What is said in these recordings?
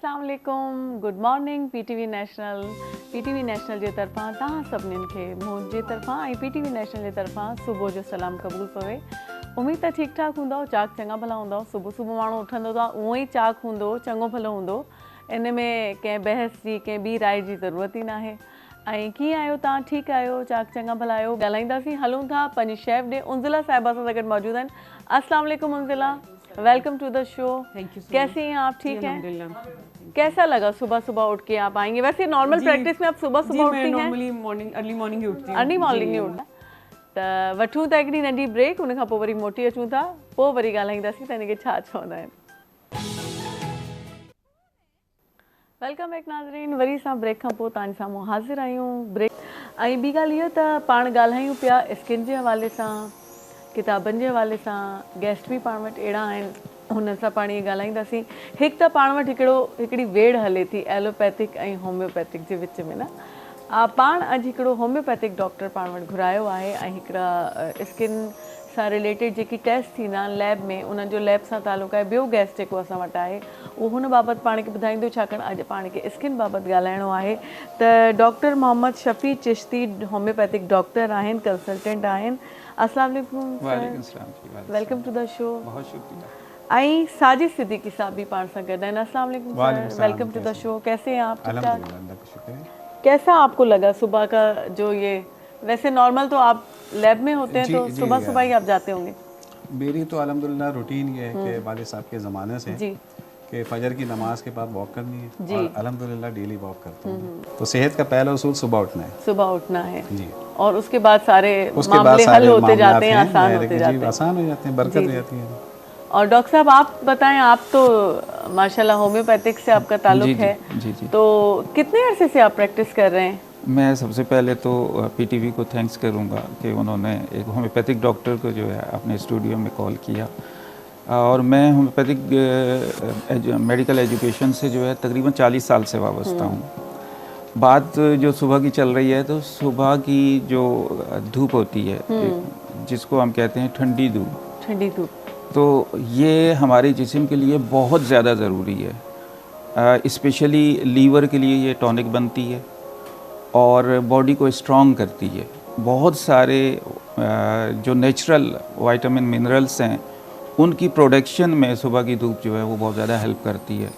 अस्सलाम वालेकुम, good morning. PTV national जे तरफ़ां तव्हां सभिनीनि खे मुंहिंजे तरफ़ां ऐं पीटीवी नेशनल जे तरफ़ां सुबुह जो सलाम क़बूल पवे। उम्मीद त ठीकु ठाक हूंदो, चाक चङा भला हूंदो। सुबुह सुबुह माण्हू उथंदो त उहो ई चाक हूंदो, चङो भलो हूंदो। इन में कंहिं बहस जी कंहिं ॿी राय जी ज़रूरत ई न आहे। ऐं कीअं आहियो तव्हां? ठीकु आहियो, चाक चङा भला आहियो? ॻाल्हाईंदासीं, हलूं था पंहिंजी शेफ ॾे। उंज़िला साहिबा सां गॾु मौजूद आहिनि। अस्सलाम वालेकुम उंज़िला, वेलकम टू द शो। कैसी हैं आप? ठीक हैं? कैसा लगा सुबह सुबह उठ के आप आएंगे? वैसे नॉर्मल प्रैक्टिस में आप सुबह सुबह उठती हैं? नॉर्मली मॉर्निंग अर्ली मॉर्निंग ही उठती हूं। अर्ली मॉर्निंग ही उठता त वठूं था हिकिड़ी नंढी ब्रेक, उन खां पोइ वरी मोटी अचूं था, पोइ वरी ॻाल्हाईंदासीं त हिनखे छा चवंदा आहिनि। वेलकम बैक नाज़रीन, वरी असां ब्रेक खां पोइ तव्हांजे साम्हूं हाज़िर आहियूं। ब्रेक ऐं ॿी ॻाल्हि इहो त पाण ॻाल्हायूं पिया स्किन जे हवाले सां, किताबनि जे हवाले सां, गेस्ट बि पाण वटि अहिड़ा आहिनि, हुन सां पाण इहे ॻाल्हाईंदासीं। हिकु त पाण वटि हिकिड़ी वेड़ हले थी एलोपैथिक ऐं होम्योपैथिक जे विच में न। पाण अॼु हिकिड़ो होम्योपैथिक डॉक्टर पाण वटि घुरायो आहे ऐं हिकिड़ा स्किन सां रिलेटेड जेकी टेस्ट थींदा आहिनि लैब में, उन्हनि जो लैब सां तालुक़ु आहे। ॿियो गेस्ट जेको असां वटि आहे उहो हुन बाबति पाण खे ॿुधाईंदो, छाकाणि अॼु पाण खे स्किन बाबति ॻाल्हाइणो आहे। त doctor Mohammad Shafi Chishti homeopathic doctor आहिनि, कंसल्टेंट आहिनि। अस्सलाम वालेकुम, वेलकम टू द शो। बहुत शुक्रिया। ऐं साजिद सिद्दीकी साहब भी पाण सां गॾु आहिनि। अस्सलाम वालेकुम sir, welcome to the show. कैसे हैं आप? कैसा आपको लगा सुबह का जो ये, वैसे नॉर्मल तो आप लैब में होते हैं तो सुबह सुबह ही आप जाते होंगे? मेरी तो अल्हम्दुलिल्लाह रूटीन ये है कि वालिद साहब के ज़माने से जी कि फजर की नमाज के बाद वॉक करनी है और अल्हम्दुलिल्लाह डेली वॉक करता हूँ। तो सेहत का पहला उसूल सुबह उठना है। सुबह उठना है जी, और उसके बाद सारे मामले हल होते जाते हैं, आसान होते जाते हैं, आसान हो जाते हैं, बरकत हो जाती है। और डॉक्टर साहब आप बताएं, आप तो माशाल्लाह होम्योपैथिक से आपका ताल्लुक है, तो कितने अरसे से आप प्रैक्टिस कर रहे हैं? मैं सबसे पहले तो पीटीवी को थैंक्स करूंगा कि उन्होंने एक होम्योपैथिक डॉक्टर को जो है अपने स्टूडियो में कॉल किया। और मैं होम्योपैथिक मेडिकल एजुकेशन से जो है तकरीबन 40 साल से वाबस्ता हूँ। बात जो सुबह की चल रही है, तो सुबह की जो धूप होती है जिसको हम कहते हैं ठंडी धूप, तो ये हमारे जिस्म के लिए बहुत ज़्यादा ज़रूरी है। स्पेशली लीवर के लिए ये टॉनिक बनती है और बॉडी को स्ट्रॉन्ग करती है। बहुत सारे जो नेचुरल विटामिन मिनरल्स हैं उनकी प्रोडक्शन में सुबह की धूप जो है वो बहुत ज़्यादा हेल्प करती है।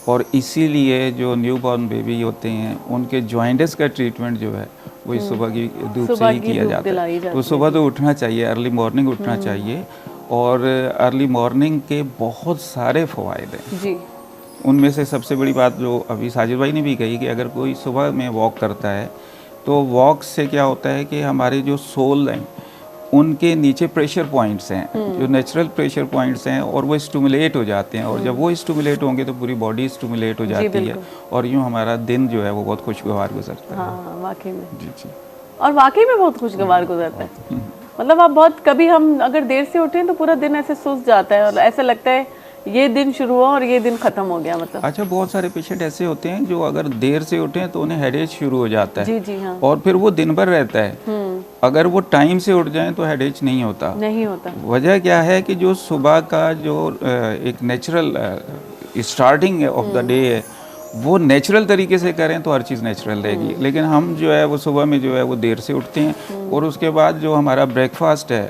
और इसीलिए जो न्यू बॉर्न बेबी होते हैं उनके जॉइंटिस का ट्रीटमेंट जो है वो सुबह की धूप से ही किया जाता है। तो सुबह तो उठना चाहिए, अर्ली मॉर्निंग उठना चाहिए। और अर्ली मॉर्निंग के बहुत सारे फ़वाइद हैं जी। उनमें से सबसे बड़ी बात जो अभी साजिद भाई ने भी कही कि अगर कोई सुबह में वॉक करता है तो वॉक से क्या होता है कि हमारे जो सोल हैं उनके नीचे प्रेशर पॉइंट्स हैं, जो नेचुरल प्रेशर पॉइंट्स हैं, और वो स्टिमुलेट हो जाते हैं। और जब वो स्टिमुलेट होंगे तो पूरी बॉडी स्टिमुलेट हो जाती है और यूँ हमारा दिन जो है वो बहुत खुशगवार गुजरता है। वाकई में जी। और वाकई में बहुत खुशगवार गुजरता है। मतलब आप बहुत, कभी हम अगर देर से उठें तो पूरा दिन ऐसे सुस्त जाता है और ऐसा लगता है ये दिन शुरू हुआ और ये दिन खत्म हो गया। मतलब अच्छा, बहुत सारे पेशेंट ऐसे होते हैं जो अगर देर से उठें तो उन्हें हेडेक शुरू हो जाता है। जी हाँ। और फिर वो दिन भर रहता है। अगर वो टाइम से उठ जाएं तो हेडेक नहीं होता। वजह क्या है कि जो सुबह का जो एक natural starting of the day है वो नेचुरल तरीके से करें तो हर चीज़ नेचुरल रहेगी। लेकिन हम जो है वो सुबह में जो है वो देर से उठते हैं। और उसके बाद जो हमारा ब्रेकफास्ट है,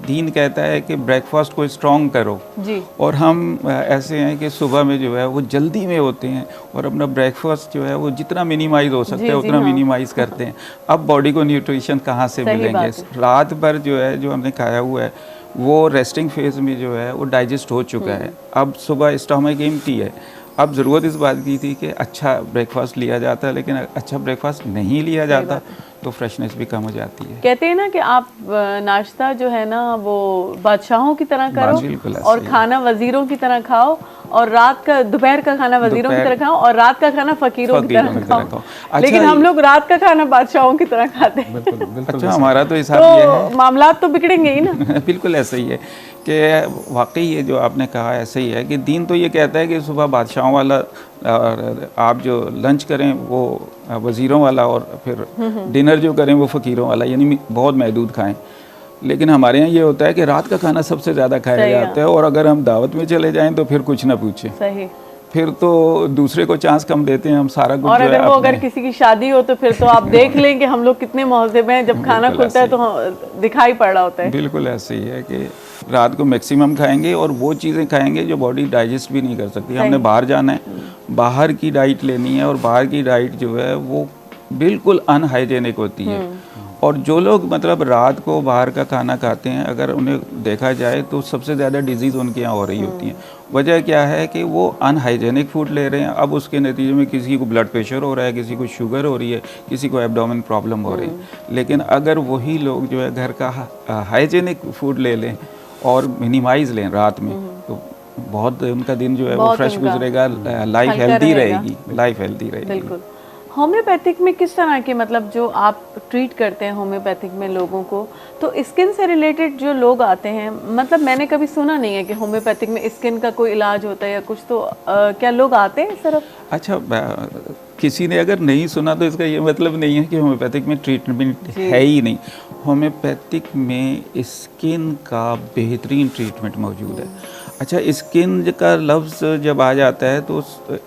दीन कहता है कि ब्रेकफास्ट को स्ट्रॉन्ग करो जी। और हम ऐसे हैं कि सुबह में जो है वो जल्दी में होते हैं और अपना ब्रेकफास्ट जो है वो जितना मिनिमाइज हो सकता है उतना मिनिमाइज करते हैं। अब बॉडी को न्यूट्रिशन कहाँ से मिलेंगे? रात भर जो है जो हमने खाया हुआ है वो रेस्टिंग फेज में जो है वो डाइजेस्ट हो चुका है। अब सुबह स्टमक एम्प्टी है। अब ज़रूरत इस बात की थी कि अच्छा ब्रेकफास्ट लिया जाता है, लेकिन अच्छा ब्रेकफास्ट नहीं लिया जाता तो फ्रेशनेस भी कम हो जाती है। कहते हैं ना कि आप नाश्ता जो है ना वो बादशाहों की तरह करो और खाना वजीरों की तरह खाओ, और रात का दोपहर का खाना वजीरों की तरह खाओ और रात का खाना फकीरों की तरह खाओ। लेकिन हम लोग रात का खाना बादशाहों की तरह खाते हैं। अच्छा, हमारा तो हिसाब ये है, मामला तो बिगड़ेंगे ही ना। बिल्कुल ऐसा ही है कि वाकई ये जो आपने कहा ऐसे ही है कि दीन तो ये कहता है कि सुबह बादशाहों वाला और आप जो लंच करें वो वज़ीरों वाला और फिर डिनर जो करें वो फ़कीरों वाला, यानी बहुत महदूद खाएं। लेकिन हमारे यहाँ ये होता है कि रात का खाना सबसे ज़्यादा खाया जाता है और अगर हम दावत में चले जाएं तो फिर कुछ ना पूछें। सही। फिर तो दूसरे को चांस कम देते हैं हम, सारा कुछ और जो है अगर वो अपने- अगर किसी की शादी हो तो फिर तो आप देख लें कि हम लोग कितने महज़ब हैं, जब खाना बिल्कुल खुलता है ऐसे तो दिखाई पड़ रहा होता है। बिल्कुल ऐसे ही है कि रात को मैक्सिमम खाएंगे और वो चीज़ें खाएंगे जो बॉडी डाइजेस्ट भी नहीं कर सकती। हमने बाहर जाना है, बाहर की डाइट लेनी है, और बाहर की डाइट जो है वो बिल्कुल अनहाइजेनिक होती है। और जो लोग मतलब रात को बाहर का खाना खाते हैं, अगर उन्हें देखा जाए तो सबसे ज़्यादा डिजीज़ उनके यहाँ हो रही होती है। वजह क्या है कि वो अनहाइजेनिक फूड ले रहे हैं। अब उसके नतीजे में किसी को ब्लड प्रेशर हो रहा है, किसी को शुगर हो रही है, किसी को एब्डोमेन प्रॉब्लम हो रही है। लेकिन अगर वही लोग जो है घर का हाइजेनिक फूड ले लें और मिनिमाइज़ लें रात में, तो बहुत उनका दिन जो है वो बहुत फ्रेश उनका गुजरेगा, लाइफ हल्का हेल्दी रहेगा। रहेगी, लाइफ हेल्दी रहेगी। बिल्कुल। होम्योपैथिक में किस तरह के मतलब जो आप ट्रीट करते हैं होम्योपैथिक में लोगों को, तो स्किन से रिलेटेड जो लोग आते हैं, मतलब मैंने कभी सुना नहीं है कि होम्योपैथिक में स्किन का कोई इलाज होता है या कुछ, तो क्या लोग आते हैं सिर्फ? अच्छा, किसी ने अगर नहीं सुना तो इसका ये मतलब नहीं है कि होम्योपैथिक में ट्रीटमेंट है ही नहीं। होम्योपैथिक में स्किन का बेहतरीन ट्रीटमेंट मौजूद है। अच्छा, स्किन का लफ्ज़ जब आ जाता है तो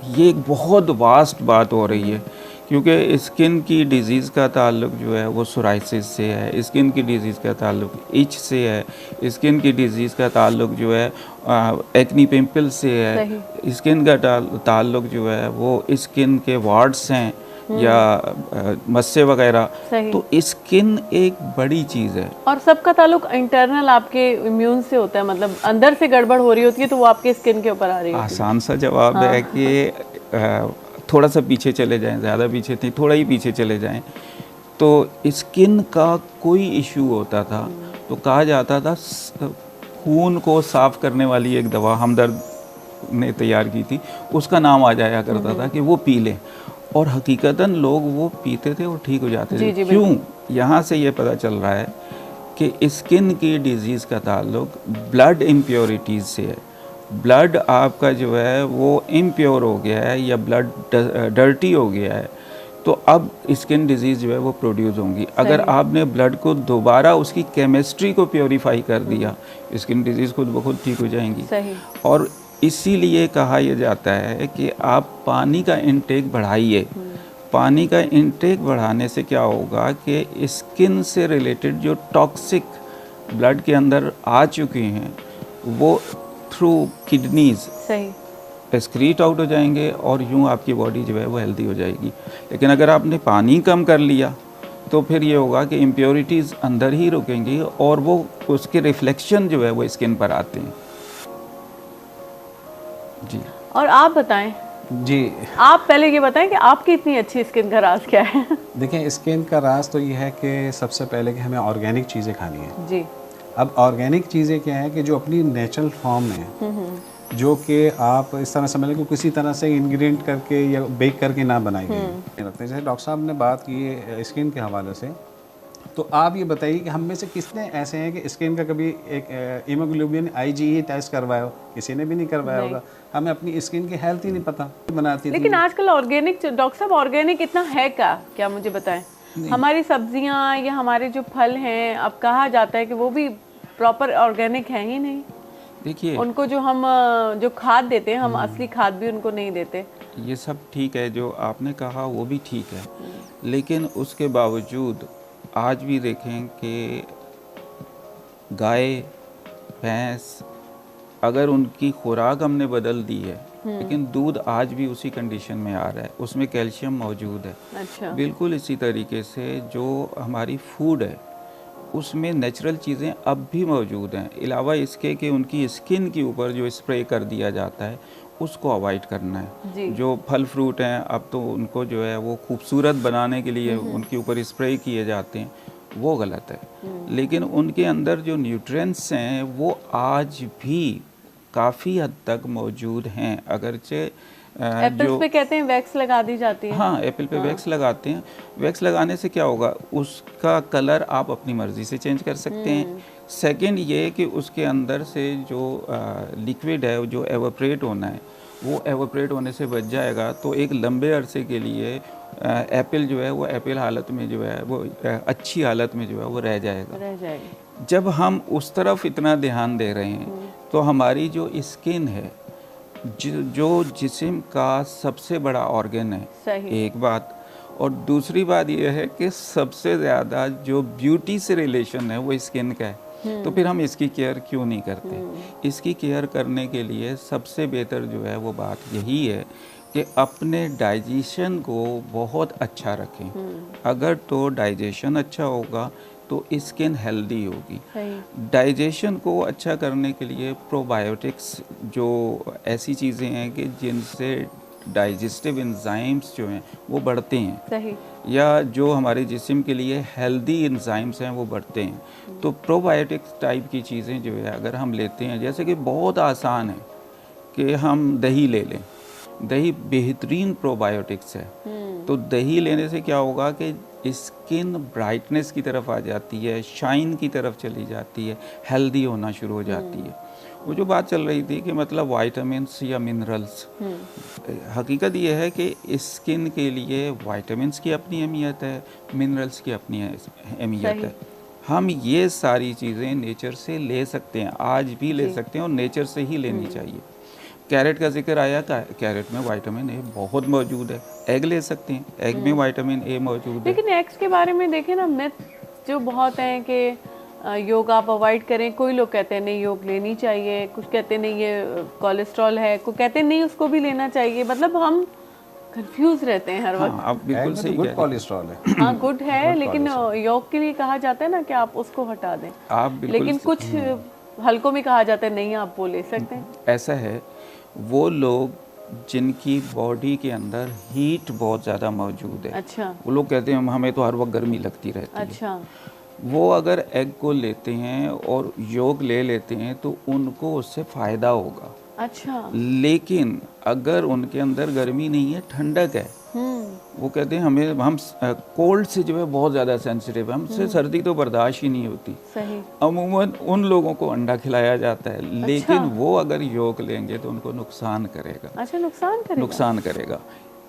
ये एक बहुत वास्ट बात हो रही है, क्योंकि स्किन की डिज़ीज़ का ताल्लुक जो है वो सोराइसिस से है, स्किन की डिज़ीज़ का ताल्लुक इच से है, स्किन की डिज़ीज़ का ताल्लुक जो है एक्नी पिंपल से है, स्किन का ताल्लुक जो है वो स्किन के वार्ड्स हैं या मस्से वगैरह। तो स्किन एक बड़ी चीज़ है और सबका ताल्लुक इंटरनल आपके इम्यून से होता है, मतलब अंदर से गड़बड़ हो रही होती है तो वो आपके स्किन के ऊपर आ रही है। आसान सा जवाब है कि थोड़ा सा पीछे चले जाएं, ज़्यादा पीछे नहीं, थोड़ा ही पीछे चले जाएं, तो स्किन का कोई इशू होता था तो कहा जाता था खून को साफ़ करने वाली एक दवा हमदर्द ने तैयार की थी, उसका नाम आ जाया करता था कि वो पी लें, और हकीकतन लोग वो पीते थे और ठीक हो जाते थे। क्यों? यहाँ से ये पता चल रहा है कि स्किन की डिजीज़ का ताल्लुक ब्लड इम्प्योरिटीज़ से है। ब्लड आपका जो है वो इम्प्योर हो गया है या ब्लड डर्टी हो गया है, तो अब स्किन डिजीज़ जो है वो प्रोड्यूस होंगी। अगर आपने ब्लड को दोबारा उसकी केमिस्ट्री को प्योरीफाई कर दिया, स्किन डिजीज़ खुद ब खुद ठीक हो जाएंगी। और इसीलिए कहा यह जाता है कि आप पानी का इंटेक बढ़ाइए। पानी का इंटेक बढ़ाने से क्या होगा कि स्किन से रिलेटेड जो टॉक्सिक ब्लड के अंदर आ चुके हैं वो थ्रू किडनीज एक्सक्रीट आउट हो जाएंगे और यूँ आपकी बॉडी जो है वो हेल्दी हो जाएगी। लेकिन अगर आपने पानी कम कर लिया तो फिर ये होगा कि इम्प्योरिटीज़ अंदर ही रुकेंगी और वो उसके रिफ्लेक्शन जो है वो स्किन पर आते हैं। जी, और आप बताएं जी, आप पहले ये बताएं कि आपकी इतनी अच्छी स्किन का राज क्या है? देखिए, स्किन का राज तो ये है कि सबसे पहले कि हमें ऑर्गेनिक चीज़ें खानी है। जी। अब ऑर्गेनिक चीज़ें क्या है कि जो अपनी नेचुरल फॉर्म में जो कि आप इस तरह समझ लें कि किसी तरह से इंग्रेडिएंट करके या बेक करके ना बनाई गई। जैसे डॉक्टर साहब ने बात की है स्किन के हवाले से, तो आप ये बताइए कि हम में से किसने ऐसे हैं कि स्किन का कभी एक हीमोग्लोबिन IgE टेस्ट करवाया हो? किसी ने भी नहीं करवाया होगा। हमें अपनी स्किन की हेल्थ ही नहीं पता बनाती। लेकिन आजकल ऑर्गेनिक, डॉक्टर साहब ऑर्गेनिक इतना है क्या मुझे बताएं? हमारी सब्जियां या हमारे जो फल हैं, अब कहा जाता है कि वो भी प्रॉपर ऑर्गेनिक है ही नहीं। देखिए, उनको जो हम जो खाद देते हैं, हम असली खाद भी उनको नहीं देते। ये सब ठीक है, जो आपने कहा वो भी ठीक है, लेकिन उसके बावजूद आज भी देखें कि गाय भैंस अगर उनकी खुराक हमने बदल दी है लेकिन दूध आज भी उसी कंडीशन में आ रहा है, उसमें कैल्शियम मौजूद है। अच्छा। बिल्कुल इसी तरीके से जो हमारी फूड है उसमें नेचुरल चीज़ें अब भी मौजूद हैं। अलावा इसके कि उनकी स्किन के ऊपर जो स्प्रे कर दिया जाता है उसको अवॉइड करना है। जो फल फ्रूट हैं अब तो उनको जो है वो खूबसूरत बनाने के लिए उनके ऊपर स्प्रे किए जाते हैं, वो गलत है। लेकिन उनके अंदर जो न्यूट्रिएंट्स हैं वो आज भी काफ़ी हद तक मौजूद हैं। अगरचे एप्पल्स पे कहते हैं वैक्स लगा दी जाती है। हाँ, एप्पल पे वैक्स लगाते हैं। वैक्स लगाने से क्या होगा, उसका कलर आप अपनी मर्ज़ी से चेंज कर सकते हैं। सेकंड ये कि उसके अंदर से जो लिक्विड है जो एवोपरेट होना है वो एवोपरेट होने से बच जाएगा, तो एक लंबे अरसे के लिए एप्पल जो है वो एप्पल हालत में जो है वो अच्छी हालत में जो है वो रह जाएगा। जब हम उस तरफ इतना ध्यान दे रहे हैं तो हमारी जो स्किन है जो जिस्म का सबसे बड़ा ऑर्गन है, सही। एक बात। और दूसरी बात यह है कि सबसे ज़्यादा जो ब्यूटी से रिलेशन है वो स्किन का है। तो फिर हम इसकी केयर क्यों नहीं करते? इसकी केयर करने के लिए सबसे बेहतर जो है वो बात यही है कि अपने डाइजेशन को बहुत अच्छा रखें। अगर तो डाइजेशन अच्छा होगा तो स्किन हेल्दी होगी। डाइजेशन को अच्छा करने के लिए प्रोबायोटिक्स जो ऐसी चीज़ें हैं कि जिनसे डाइजेस्टिव एंजाइम्स जो हैं वो बढ़ते हैं। सही। या जो हमारे जिस्म के लिए हेल्दी एंजाइम्स हैं वो बढ़ते हैं। तो प्रोबायोटिक्स टाइप की चीज़ें जो है अगर हम लेते हैं, जैसे कि बहुत आसान है कि हम दही ले लें। दही बेहतरीन प्रोबायोटिक्स है। तो दही लेने से क्या होगा कि स्किन ब्राइटनेस की तरफ आ जाती है, शाइन की तरफ चली जाती है, हेल्दी होना शुरू हो जाती है। वो जो बात चल रही थी कि मतलब वाइटामिन्स या मिनरल्स, हकीकत ये है कि स्किन के लिए वाइटामिन्स की अपनी अहमियत है, मिनरल्स की अपनी अहमियत है। हम ये सारी चीज़ें नेचर से ले सकते हैं, आज भी ले सकते हैं और नेचर से ही लेनी चाहिए। कैरेट का जिक्र आया, कैरेट में विटामिन ए बहुत मौजूद है। एग ले सकते हैं, एग में विटामिन ए मौजूद है। लेकिन एग्स के बारे में देखें ना, मिथ जो बहुत हैं कि योग आप अवॉइड करें। कोई लोग कहते हैं नहीं योग लेनी चाहिए, कुछ कहते हैं नहीं ये कोलेस्ट्रॉल है, कोई कहते हैं नहीं उसको भी लेना चाहिए। मतलब हम कंफ्यूज रहते हैं हर वक्त। आप बिल्कुल सही गुड कोलेस्ट्रॉल है। हाँ गुड है, लेकिन योग के लिए कहा जाता है ना कि आप उसको हटा दें। आप बिल्कुल, लेकिन कुछ हल्कों में कहा जाता है नहीं आप वो ले सकते हैं। ऐसा है, वो लोग जिनकी बॉडी के अंदर हीट बहुत ज़्यादा मौजूद है। अच्छा। वो लोग कहते हैं हमें तो हर वक्त गर्मी लगती रहती है। अच्छा। वो अगर एग को लेते हैं और योग ले लेते हैं तो उनको उससे फ़ायदा होगा। अच्छा। लेकिन अगर उनके अंदर गर्मी नहीं है, ठंडक है, वो कहते हैं हम कोल्ड से जो है बहुत ज़्यादा सेंसिटिव है, हमसे सर्दी तो बर्दाश्त ही नहीं होती। सही। अमूमन उन लोगों को अंडा खिलाया जाता है। अच्छा। लेकिन वो अगर योग लेंगे तो उनको नुकसान करेगा। अच्छा, नुकसान करेगा। नुकसान करेगा।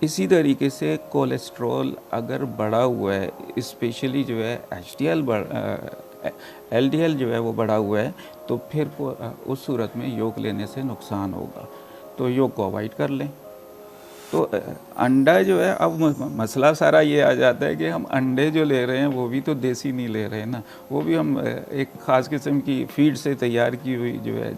इसी तरीके से कोलेस्ट्रॉल अगर बढ़ा हुआ है, स्पेशली जो है LDL जो है वो बढ़ा हुआ है, तो फिर उस सूरत में योग लेने से नुकसान होगा। तो योग को अवॉइड कर लें। तो अंडा जो है, अब मसला सारा ये आ जाता है कि हम अंडे जो ले रहे हैं वो भी तो देसी नहीं ले रहे हैं ना, वो भी हम एक ख़ास किस्म की फीड से तैयार की हुई जो है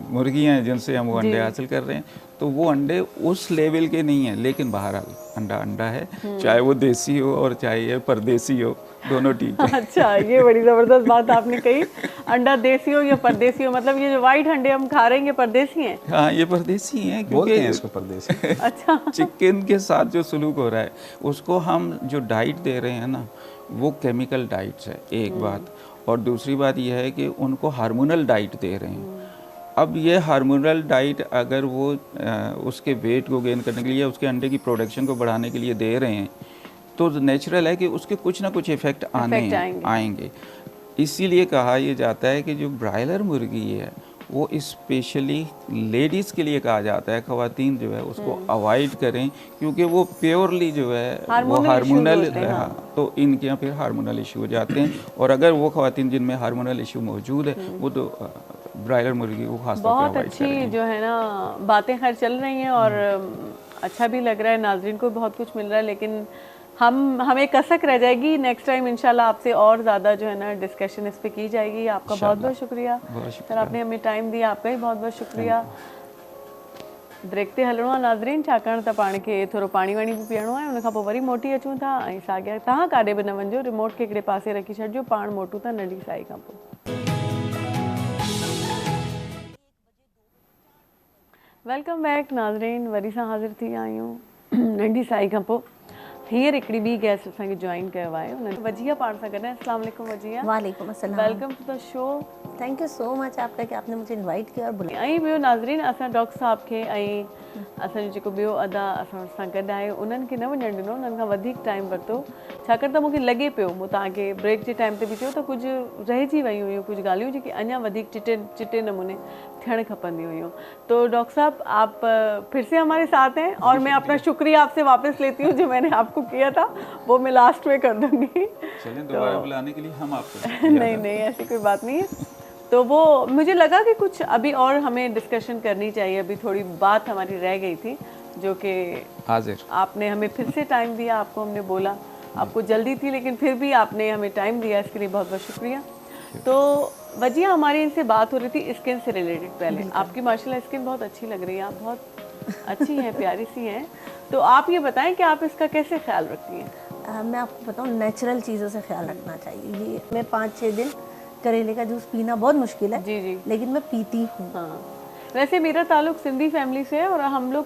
मुर्गियाँ हैं जिनसे हम वो अंडे हासिल कर रहे हैं। तो वो अंडे उस लेवल के नहीं हैं, लेकिन बहरहाल अंडा अंडा है, चाहे वो देसी हो और चाहे ये परदेसी हो, दोनों ठीक है। अच्छा, ये बड़ी ज़बरदस्त बात आपने कही। अंडा देसी हो या परदेसी हो, मतलब ये जो वाइट अंडे हम खा रहे हैं ये परदेसी हैं? हाँ, ये परदेसी हैं, बोलते हैं इसको परदेसी। अच्छा। चिकन के साथ जो सलूक हो रहा है उसको हम जो डाइट दे रहे हैं ना, वो केमिकल डाइट्स है, एक बात। और दूसरी बात यह है कि उनको हार्मोनल डाइट दे रहे हैं। अब ये हार्मोनल डाइट अगर वो उसके वेट को गेन करने के लिए, उसके अंडे की प्रोडक्शन को बढ़ाने के लिए दे रहे हैं, तो नेचुरल है कि उसके कुछ ना कुछ इफ़ेक्ट आएंगे। इसीलिए कहा यह जाता है कि जो ब्रायलर मुर्गी है वो स्पेशली लेडीज़ के लिए कहा जाता है, ख़वातीन जो है उसको अवॉइड करें, क्योंकि वो प्योरली जो है वो हार्मोनल है। हाँ, तो इनके यहाँ फिर हार्मोनल इशू हो जाते हैं। और अगर वो ख़वातीन जिनमें हार्मोनल इशू मौजूद है वो तो ब्रायलर मुर्गी को खास तौर पे बहुत अच्छी जो है ना बातें खैर चल रही हैं और अच्छा भी लग रहा है, नाज़रीन को बहुत कुछ मिल रहा है। लेकिन हमें कसक रह जाएगी। नेक्स्ट टाइम इंशाल्लाह आपसे और ज़्यादा जो है ना डिस्कशन इस पे की जाएगी। आपका बहुत बहुत शुक्रिया सर, आपने हमें टाइम दिया, आपका ही बहुत बहुत शुक्रिया। ब्रेक ते हलणो आहे नाज़रीन, छाकाणि त पाण खे थोरो पाणी वाणी बि पीअणो आहे। उन खां पोइ वरी मोटी अचूं था ऐं साॻिया तव्हां काॾे बि न वञिजो, रिमोट खे हिकिड़े पासे रखी छॾिजो, पाण मोटूं था नंढी साई खां पोइ। वेलकम बैक नाज़रीन, वरी सां हाज़िर थी विया आहियूं नंढी साई खां पोइ। हींअर हिकिड़ी ॿी गेस्ट असांखे जॉइन कयो आहे, उन्हनि वजिया पाण सां गॾु आहे। अस्सलाम वालेकुम वजिया। वालेकुम अस्सलाम। Welcome to the show. Thank you so much आपका कि आपने मुझे इनवाइट किया और बुलाया। ऐं ॿियो नाज़रीन, असां डॉक्टर साहब खे ऐं असांजो जेको ॿियो अदा असां सां गॾु आहे उन्हनि खे न वञणु ॾिनो, उन्हनि खां वधीक टाइम वरितो, छाकाणि त मूंखे लॻे पियो, मूं तव्हांखे ब्रेक जे टाइम ते बि चयो त कुझु रहिजी वियूं हुयूं, कुछ ॻाल्हियूं जेकी अञा वधीक चिटे नमूने थियण खपंदी हुयूं। तो डॉक्टर साहब आप फिर से हमारे साथ हैं और मैं अपना शुक्रिया आपसे वापस लेती हूँ, जो मैंने आपको किया था वो मैं लास्ट में कर दूँगी। चलें दोबारा बुलाने के लिए हम आपको नहीं नहीं, ऐसी कोई बात नहीं है। तो वो मुझे लगा कि कुछ अभी और हमें डिस्कशन करनी चाहिए, अभी थोड़ी बात हमारी रह गई थी जो कि हाजिर आपने हमें फिर से टाइम दिया, आपको हमने बोला, आपको जल्दी थी लेकिन फिर भी आपने हमें टाइम दिया, इसके लिए बहुत बहुत शुक्रिया। तो वजिया हमारी इनसे बात हो रही थी स्किन से रिलेटेड। पहले आपकी माशाल्लाह स्किन बहुत अच्छी लग रही है, आप बहुत अच्छी हैं, प्यारी सी हैं। तो आप ये बताएं कि आप इसका कैसे ख्याल रखती हैं? मैं आपको बताऊँ, नेचुरल चीज़ों से ख्याल रखना चाहिए। ये मैं 5-6 दिन करेले का जूस पीना बहुत मुश्किल है, जी जी, लेकिन मैं पीती हूँ। हाँ। वैसे मेरा ताल्लुक सिंधी फैमिली से है और हम लोग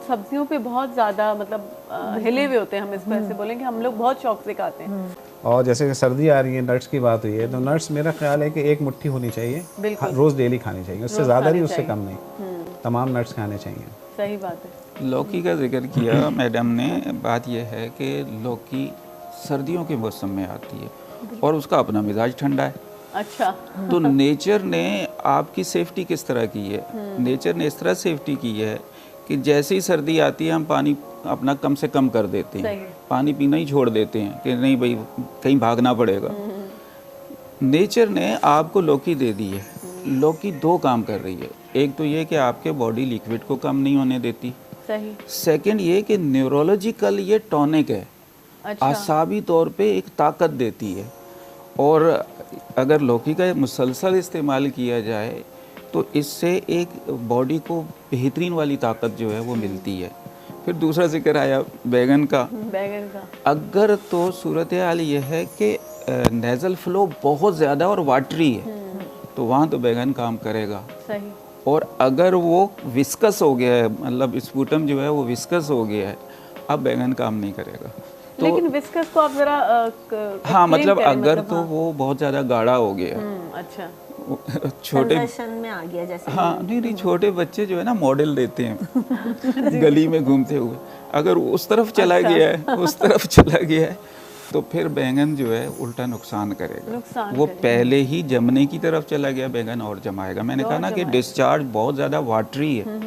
सब्जियों पे बहुत ज़्यादा मतलब हिले हुए होते हैं। हम इसको ऐसे बोलेंगे, हम लोग बहुत शौक से खाते हैं। और जैसे कि सर्दी आ रही है, नट्स की बात हुई है, तो नट्स मेरा ख्याल है कि 1 मुट्ठी होनी चाहिए, रोज़ डेली खानी चाहिए, उससे ज़्यादा नहीं, उससे कम नहीं, तमाम नट्स खाने चाहिए। सही बात है। लौकी का जिक्र किया मैडम ने। बात यह है कि लौकी सर्दियों के मौसम में आती है और उसका अपना मिजाज ठंडा है। अच्छा, तो नेचर ने आपकी सेफ्टी किस तरह की है? नेचर ने इस तरह सेफ्टी की है कि जैसे ही सर्दी आती है हम पानी अपना कम से कम कर देते हैं, पानी पीना ही छोड़ देते हैं कि नहीं भाई कहीं भागना पड़ेगा। नेचर ने आपको लौकी दे दी है। लौकी 2 काम कर रही है। एक तो ये कि आपके बॉडी लिक्विड को कम नहीं होने देती, सही। सेकंड ये कि न्यूरोलॉजिकल ये टॉनिक है, अच्छा, आसाबी तौर पे एक ताकत देती है। और अगर लौकी का मुसलसल इस्तेमाल किया जाए तो इससे एक बॉडी को बेहतरीन वाली ताकत जो है वो मिलती है। फिर दूसरा जिक्र आया बैगन का। बैगन का अगर तो सूरत हाल ये है कि नेज़ल फ्लो बहुत ज़्यादा और वाटरी है तो वहाँ तो बैगन काम करेगा। सही। और अगर वो विस्कस हो गया है, मतलब स्पूटम जो है वो विस्कस हो गया है, अब बैगन काम नहीं करेगा। तो लेकिन विस्कस को आप जरा हाँ मतलब अगर तो वो बहुत ज़्यादा गाढ़ा हो गया। अच्छा, छोटे कन्वर्शन में आ गया जैसे। हाँ नहीं छोटे बच्चे जो है ना मॉडल देते हैं गली में घूमते हुए, अगर उस तरफ चला गया है, उस तरफ चला गया है तो फिर बैंगन जो है उल्टा नुकसान करेगा। वो पहले ही जमने की तरफ चला गया, बैंगन और जमाएगा। मैंने कहा ना कि डिस्चार्ज बहुत ज़्यादा वाटरी है,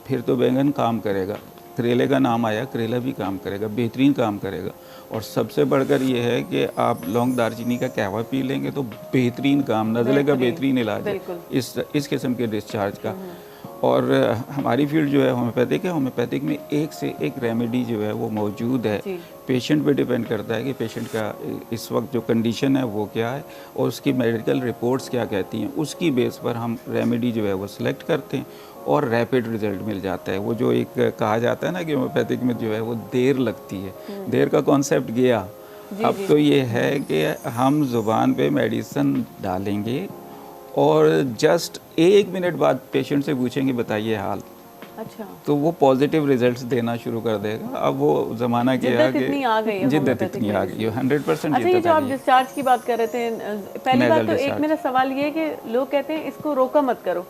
फिर तो बैंगन काम करेगा। करेले का नाम आया, करेला भी काम करेगा, बेहतरीन काम करेगा। और सबसे बढ़कर ये है कि आप लौंग दालचीनी का कहवा पी लेंगे तो बेहतरीन काम, नज़ले का बेहतरीन इलाज है इस किस्म के डिस्चार्ज का। और हमारी फील्ड जो है होम्योपैथिक है। होम्योपैथिक में एक से एक रेमेडी जो है वो मौजूद है। पेशेंट पे डिपेंड करता है कि पेशेंट का इस वक्त जो कंडीशन है वो क्या है और उसकी मेडिकल रिपोर्ट्स क्या कहती हैं, उसकी बेस पर हम रेमेडी जो है वो सिलेक्ट करते हैं और रैपिड रिजल्ट मिल जाता है। वो जो एक कहा जाता है ना कि होम्योपैथिक में जो है वो देर लगती है, देर का कॉन्सेप्ट गया। अब तो ये है कि हम ज़ुबान पे मेडिसिन डालेंगे और जस्ट 1 मिनट बाद पेशेंट से पूछेंगे बताइए हाल। अच्छा, तो वो पॉजिटिव रिजल्ट्स देना शुरू कर देगा। अब वो ज़माना क्या है कि जिद्दत इतनी आ गई है, 100% अच्छा, ये जो आप डिस्चार्ज की बात कर रहे थे, पहली बात तो एक मेरा सवाल ये है कि लोग कहते हैं इसको रोका मत करो।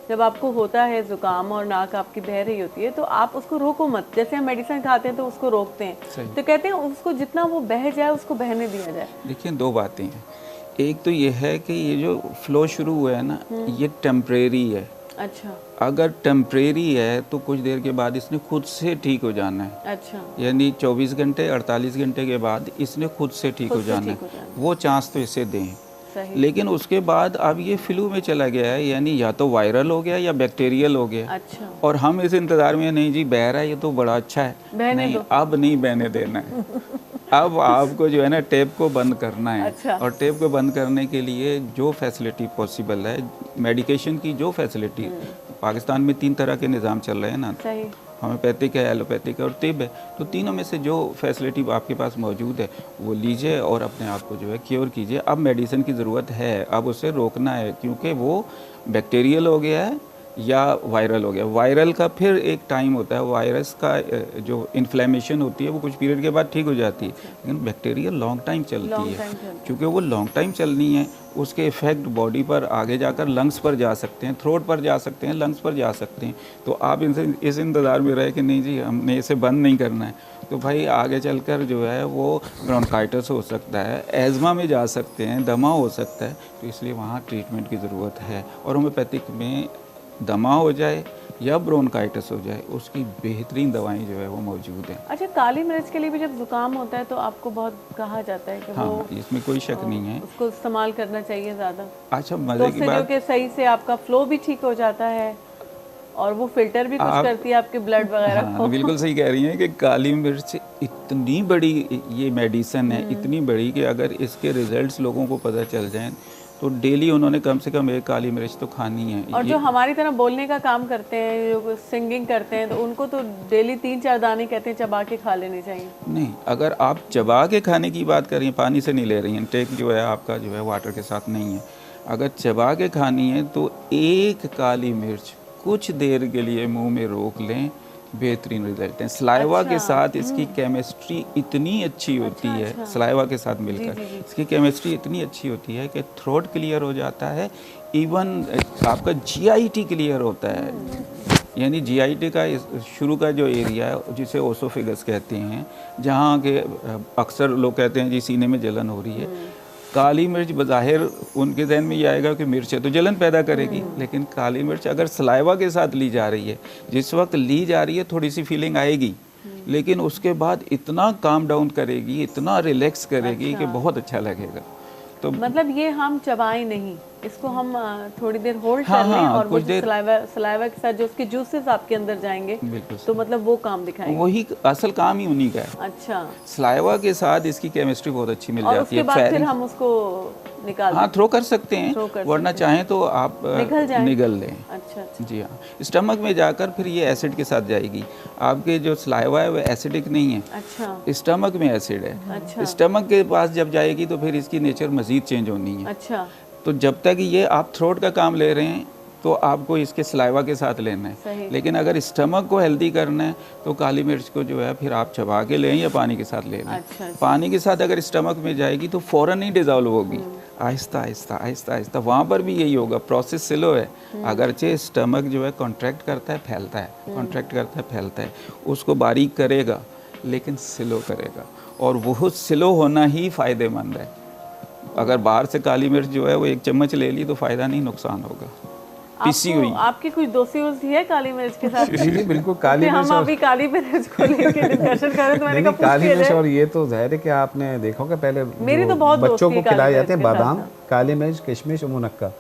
जब आपको होता है ज़ुकाम और नाक आपकी बह रही होती है तो आप उसको रोको मत। जैसे हम मेडिसिन खाते हैं तो उसको रोकते हैं, तो कहते हैं उसको जितना वो बह जाए उसको बहने दिया जाए। देखिए 2 बातें हैं। एक तो ये है कि ये जो फ्लो शुरू हुआ है ना ये टेम्परेरी है। अच्छा, अगर टेम्परेरी है तो कुछ देर के बाद इसने खुद से ठीक हो जाना है। अच्छा, यानी 24 घंटे 48 घंटे के बाद इसने खुद से ठीक हो जाना है। वो चांस तो इसे दें। लेकिन उसके बाद अब ये फ्लू में चला गया है, यानी या तो वायरल हो गया या बैक्टीरियल हो गया। अच्छा, और हम इस इंतज़ार में नहीं जी बह रहा है ये तो बड़ा अच्छा है, नहीं अब नहीं बहने देना है। अब आपको जो है ना टेप को बंद करना है। अच्छा। और टेप को बंद करने के लिए जो फैसिलिटी पॉसिबल है, मेडिकेशन की जो फैसिलिटी, पाकिस्तान में 3 तरह के निज़ाम चल रहे हैं ना, होम्योपैथिक है, एलोपैथिक है और तिब है। तो तीनों में से जो फैसिलिटी आपके पास मौजूद है वो लीजिए और अपने आप को जो है क्योर कीजिए। अब मेडिसिन की ज़रूरत है, अब उसे रोकना है क्योंकि वो बैक्टीरियल हो गया है या वायरल हो गया। वायरल का फिर एक टाइम होता है, वायरस का जो इन्फ्लेमेशन होती है वो कुछ पीरियड के बाद ठीक हो जाती है, लेकिन बैक्टीरियल लॉन्ग टाइम चलती है। क्योंकि वो लॉन्ग टाइम चलनी है, उसके इफ़ेक्ट बॉडी पर आगे जाकर लंग्स पर जा सकते हैं, थ्रोट पर जा सकते हैं, लंग्स पर जा सकते हैं। तो आप इनसे इस इंतज़ार में रहे कि नहीं जी हमने इसे बंद नहीं करना है, तो भाई आगे चलकर जो है वो ब्रोंकाइटिस हो सकता है, एज़मा में जा सकते हैं, दमा हो सकता है। तो इसलिए वहाँ ट्रीटमेंट की ज़रूरत है। और होम्योपैथिक में दमा हो जाए या ब्रोंकाइटिस हो जाए, उसकी बेहतरीन दवाएं जो है वो मौजूद हैं। अच्छा, काली मिर्च के लिए भी जब जुकाम होता है तो आपको बहुत कहा जाता है कि हाँ, वो इसमें कोई शक नहीं है। उसको इस्तेमाल करना चाहिए ज़्यादा, अच्छा, तो मज़े की उससे जो बात, कि सही से आपका फ्लो भी ठीक हो जाता है और वो फिल्टर भी कुछ करती है आपके ब्लड वगैरह हाँ, को। बिल्कुल सही कह रही हैं कि काली मिर्च इतनी बड़ी ये मेडिसिन है, इतनी बड़ी कि अगर इसके रिजल्ट्स लोगों को पता चल जाएं तो डेली उन्होंने कम से कम एक काली मिर्च तो खानी है। और जो हमारी तरह बोलने का काम करते हैं, जो सिंगिंग करते हैं, तो उनको तो डेली 3-4 दाने कहते हैं चबा के खा लेने चाहिए। नहीं, अगर आप चबा के खाने की बात कर रही हैं, पानी से नहीं ले रही हैं, टेक जो है आपका जो है वाटर के साथ नहीं है, अगर चबा के खानी है तो एक काली मिर्च कुछ देर के लिए मुंह में रोक लें, बेहतरीन रिजल्ट हैं। सलाइवा के साथ इसकी केमिस्ट्री इतनी अच्छी होती है, सलाइवा के साथ मिलकर इसकी केमिस्ट्री इतनी अच्छी होती है कि थ्रोट क्लियर हो जाता है, इवन आपका जीआईटी क्लियर होता है। यानी जीआईटी का शुरू का जो एरिया है जिसे ओसोफेगस कहते हैं, जहाँ के अक्सर लोग कहते हैं जी सीने में जलन हो रही है, काली मिर्च बज़ाहिर उनके जहन में ये आएगा कि मिर्च है तो जलन पैदा करेगी, लेकिन काली मिर्च अगर सलाइवा के साथ ली जा रही है, जिस वक्त ली जा रही है थोड़ी सी फीलिंग आएगी, लेकिन उसके बाद इतना काम डाउन करेगी, इतना रिलैक्स करेगी कि बहुत अच्छा लगेगा। तो मतलब ये हम चबाएं नहीं, इसको हम थोड़ी देर होल्ड हाँ, कर लें हाँ, और वो कुछ जो देर सलाइवा के साथ जो उसके जूसेस आपके अंदर जाएंगे, बिल्कुल तो मतलब वो काम दिखाएंगे। वही असल काम ही उन्हीं का है। अच्छा, सलाइवा के साथ इसकी केमिस्ट्री बहुत अच्छी मिल और जाती उसके है। बाद फिर हम उसको निकाल हाँ, थ्रो कर सकते थ्रो कर हैं, वरना चाहें तो आप निगल लें। अच्छा अच्छा, जी हाँ, स्टमक में जाकर फिर ये एसिड के साथ जाएगी। आपके जो सलाइवा है वो एसिडिक नहीं है, अच्छा स्टमक में एसिड है। अच्छा स्टमक के पास जब जाएगी तो फिर इसकी नेचर मज़ीद चेंज होनी है। अच्छा, तो जब तक ये आप थ्रोट का काम ले रहे हैं तो आपको इसके सलाइवा के साथ लेना है, सही। लेकिन अगर स्टमक को हेल्दी करना है तो काली मिर्च को जो है फिर आप चबा के लें या पानी के साथ ले लें। अच्छा, अच्छा। पानी के साथ अगर स्टमक में जाएगी तो फ़ौरन ही डिज़ोल्व होगी, आहिस्ता आहिस्ता आहिस्ता आहिस्ता। वहाँ पर भी यही होगा, प्रोसेस स्लो है। अगरचे स्टमक जो है कॉन्ट्रैक्ट करता है फैलता है, कॉन्ट्रैक्ट करता है फैलता है, उसको बारीक करेगा लेकिन स्लो करेगा, और वो स्लो होना ही फ़ायदेमंद है। अगर बाहर से काली मिर्च जो है वो 1 चम्मच ले ली तो फ़ायदा नहीं, नुकसान होगा। पिसी हुई आपकी कुछ दोस्ती है काली मिर्च के साथ? जी जी बिल्कुल, काली मिर्च हम अभी काली मिर्च को लेकर डिस्कशन कर रहे तो मैंने नहीं, कहा काली पूछ मिर्च, के और ये तो जाहिर है कि आपने देखा होगा पहले मेरी जो तो बहुत बच्चों दोस्ती को है खिलाए काली जाते हैं मिर्च के बादाम, साथ। काली मिर्च, किशमिश और मुनक्का,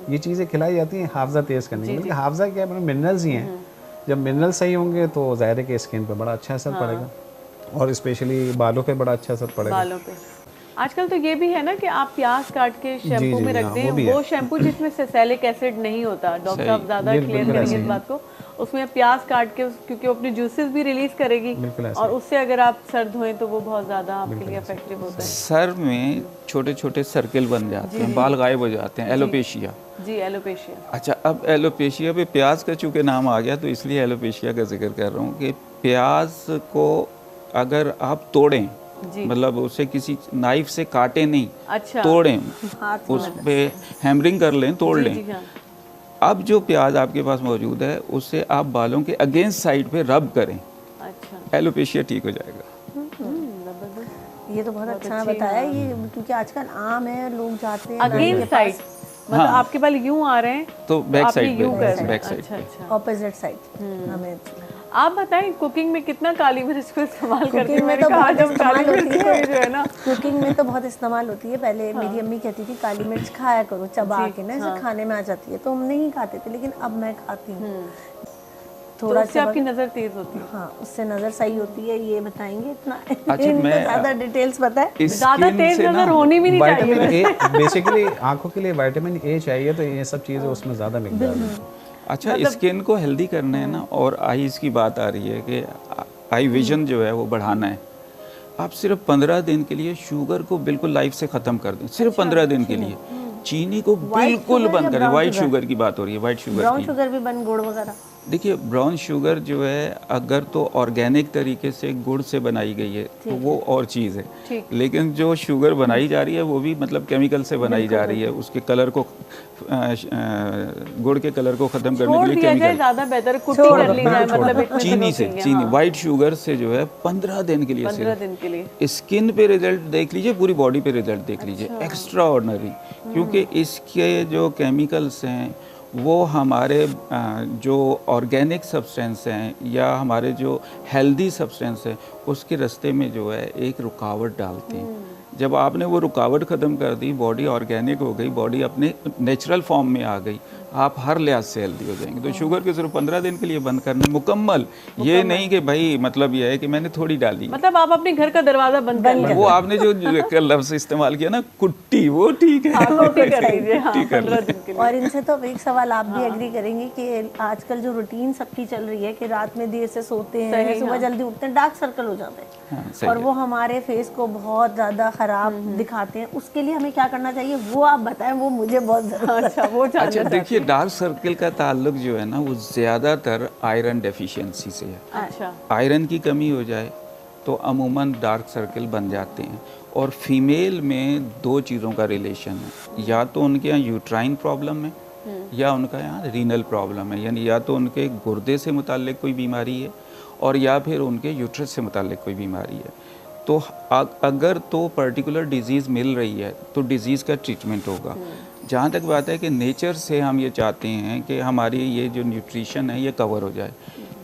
ये चीज़ें खिलाई जाती हैं हाफजा तेज़ करने के लिए। हाफजा क्या है, मिनरल्स ही हैं। जब मिनरल सही होंगे तो जाहिर है कि स्किन पे बड़ा अच्छा असर पड़ेगा, और स्पेशली बालों पे बड़ा अच्छा असर पड़ेगा। बालों पे आजकल तो ये भी है ना कि आप प्याज काट के शैम्पू में रख दें, वो शैम्पू जिसमें सैलिक एसिड नहीं होता, डॉक्टर साहब ज़्यादा क्लियर करेंगे इस बात को, उसमें प्याज काट के क्योंकि वो अपने जूसेस भी रिलीज करेगी, और उससे अगर आप सर धोएं तो वो बहुत ज़्यादा आपके लिए इफेक्टिव होता है। सर में छोटे छोटे सर्किल बन जाते हैं, बाल गायब हो जाते हैं, एलोपेशिया। जी, एलोपेशिया। अच्छा, अब एलोपेशिया पे प्याज का चूँकि नाम आ गया तो इसलिए एलोपेशिया का जिक्र कर रहा हूँ कि प्याज को अगर आप तोड़ें, मतलब उसे किसी नाइफ से काटे नहीं, अच्छा, तोड़ें, उस पे हैमरिंग कर लें, तोड़ लें। हाँ। अब जो प्याज आपके पास मौजूद है उससे आप बालों के अगेंस्ट साइड पे रब करें, अच्छा, एलोपेशिया ठीक हो जाएगा। ये तो बहुत अच्छा बताया ये, क्योंकि आजकल आम है, लोग जाते हैं अगेंस्ट साइड, मतलब आपके बाल यूं आ रहे हैं तो बैक साइड यूं कर पे, बैक साइड अच्छा अच्छा, ऑपोजिट साइड। हमें आप बताएं कुकिंग में कितना काली मिर्च को इस्तेमाल करते हैं? में तो बहुत इस्तेमाल होती है, जो है ना, कुकिंग में तो बहुत इस्तेमाल होती है। पहले मेरी अम्मी कहती थी काली मिर्च खाया करो, चबा के ना, ऐसे खाने में आ जाती है, तो हम नहीं खाते थे, लेकिन अब मैं खाती हूँ। थोड़ा सा आपकी नज़र तेज होती है। हाँ, उससे नज़र सही होती है, ये बताएंगे इतना। अच्छा, मैं ज़्यादा डिटेल्स पता है, ज़्यादा तेज नज़र होनी भी नहीं चाहिए। विटामिन ए बेसिकली आंखों के लिए विटामिन ए चाहिए, तो ये सब चीज़ें उसमें ज़्यादा मिकदार में। अच्छा, स्किन को हेल्दी करना है ना, और आईज की बात आ रही है कि आई विजन जो है वो बढ़ाना है। आप सिर्फ 15 दिन के लिए शुगर को बिल्कुल लाइफ से ख़त्म कर दें, सिर्फ 15 दिन के लिए। चीनी को बिल्कुल बंद करें, वाइट शुगर की बात हो रही है, वाइट शुगर ब्राउन की। शुगर भी बन, गुड़ वगैरह। देखिए, ब्राउन शुगर जो है अगर तो ऑर्गेनिक तरीके से गुड़ से बनाई गई है तो वो और चीज़ है, लेकिन जो शुगर बनाई जा रही है वो भी मतलब केमिकल से बनाई जा रही है, उसके कलर को गुड़ के कलर को ख़त्म करने के लिए केमिकल ज़्यादा बेहतर कुटी कर ली जाए, मतलब इतने चीनी से, चीनी वाइट शुगर से जो है 15 दिन के लिए, 15 दिन के लिए स्किन पे रिजल्ट देख लीजिए, पूरी बॉडी पे रिजल्ट देख लीजिए, एक्स्ट्रा ऑर्डिनरी। क्योंकि इसके जो केमिकल्स हैं वो हमारे जो ऑर्गेनिक सब्सटेंस हैं या हमारे जो हेल्दी सब्सटेंस है उसके रास्ते में जो है एक रुकावट डालते हैं। जब आपने वो रुकावट ख़त्म कर दी, बॉडी ऑर्गेनिक हो गई, बॉडी अपने नेचुरल फॉर्म में आ गई, आप हर लिहाज से हेल्दी हो जाएंगे। तो शुगर के सिर्फ 15 दिन के लिए बंद करना मुकम्मल, ये नहीं कि भाई मतलब ये है कि मैंने थोड़ी डाली, मतलब आप अपने घर का दरवाजा बंद कर लीजिए। वो आपने जो लफ्ज़ इस्तेमाल किया ना कुट्टी, वो ठीक है, कुट्टी कर लीजिए, हाँ, 15 दिन के लिए। और इनसे तो अब एक सवाल आप भी एग्री करेंगे कि आजकल जो रूटीन सबकी चल रही है कि रात में देर से सोते हैं, सुबह जल्दी उठते हैं, डार्क सर्कल हो जाते हैं और वो हमारे फेस को बहुत ज़्यादा ख़राब दिखाते हैं। उसके लिए हमें क्या करना चाहिए वो आप बताएं, वो मुझे बहुत ज़रूरत है। वो अच्छा देखिए, डार्क सर्कल का ताल्लुक जो है ना वो ज़्यादातर आयरन डेफिशिएंसी से है। अच्छा, आयरन की कमी हो जाए तो अमूमन डार्क सर्कल बन जाते हैं। और फीमेल में दो चीज़ों का रिलेशन है, या तो उनके यहाँ यूट्राइन प्रॉब्लम है या उनका यहाँ रीनल प्रॉब्लम है, यानी या तो उनके गुर्दे से मुताल्लिक कोई बीमारी है और या फिर उनके यूट्रस से मुताल्लिक कोई बीमारी है। तो अगर तो पर्टिकुलर डिज़ीज़ मिल रही है तो डिज़ीज़ का ट्रीटमेंट होगा। जहाँ तक बात है कि नेचर से हम ये चाहते हैं कि हमारी ये जो न्यूट्रिशन है ये कवर हो जाए,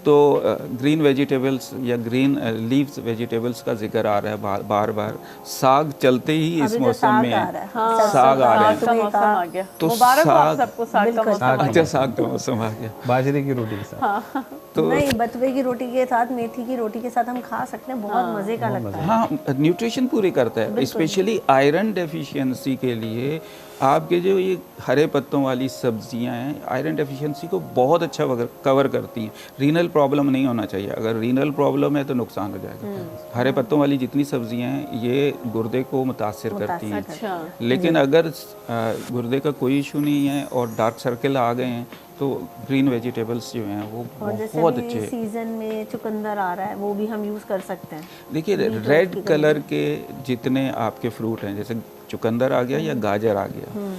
तो ग्रीन वेजिटेबल्स या ग्रीन लीव्स वेजिटेबल्स का जिक्र आ रहा है बार बार। साग चलते ही इस मौसम में साग आ रहे हैं, का मौसम आ गया, तो मुबारक हो आप सबको, साग का मौसम। अच्छा, साग का मौसम आ गया, बाजरे की रोटी के साथ। तो नहीं, बथुए की रोटी के साथ, मेथी की रोटी के साथ हम खा सकते हैं, बहुत मज़े का लगता है। हाँ, न्यूट्रिशन पूरी करता है। स्पेशली आयरन डेफिशिएंसी के लिए आपके जो ये हरे पत्तों वाली सब्जियां हैं आयरन डेफिशिएंसी को बहुत अच्छा कवर करती हैं। रीनल प्रॉब्लम नहीं होना चाहिए, अगर रीनल प्रॉब्लम है तो नुकसान हो जाएगा। हरे पत्तों वाली जितनी सब्जियां हैं ये गुर्दे को मुतासिर करती हैं। अच्छा, लेकिन अगर गुर्दे का कोई इशू नहीं है और डार्क सर्कल आ गए हैं तो ग्रीन वेजिटेबल्स जो हैं वो बहुत अच्छे। सीजन में चुकंदर आ रहा है, वो भी हम यूज़ कर सकते हैं। देखिए, रेड कलर के जितने आपके फ्रूट हैं, जैसे चुकंदर आ गया या गाजर आ गया,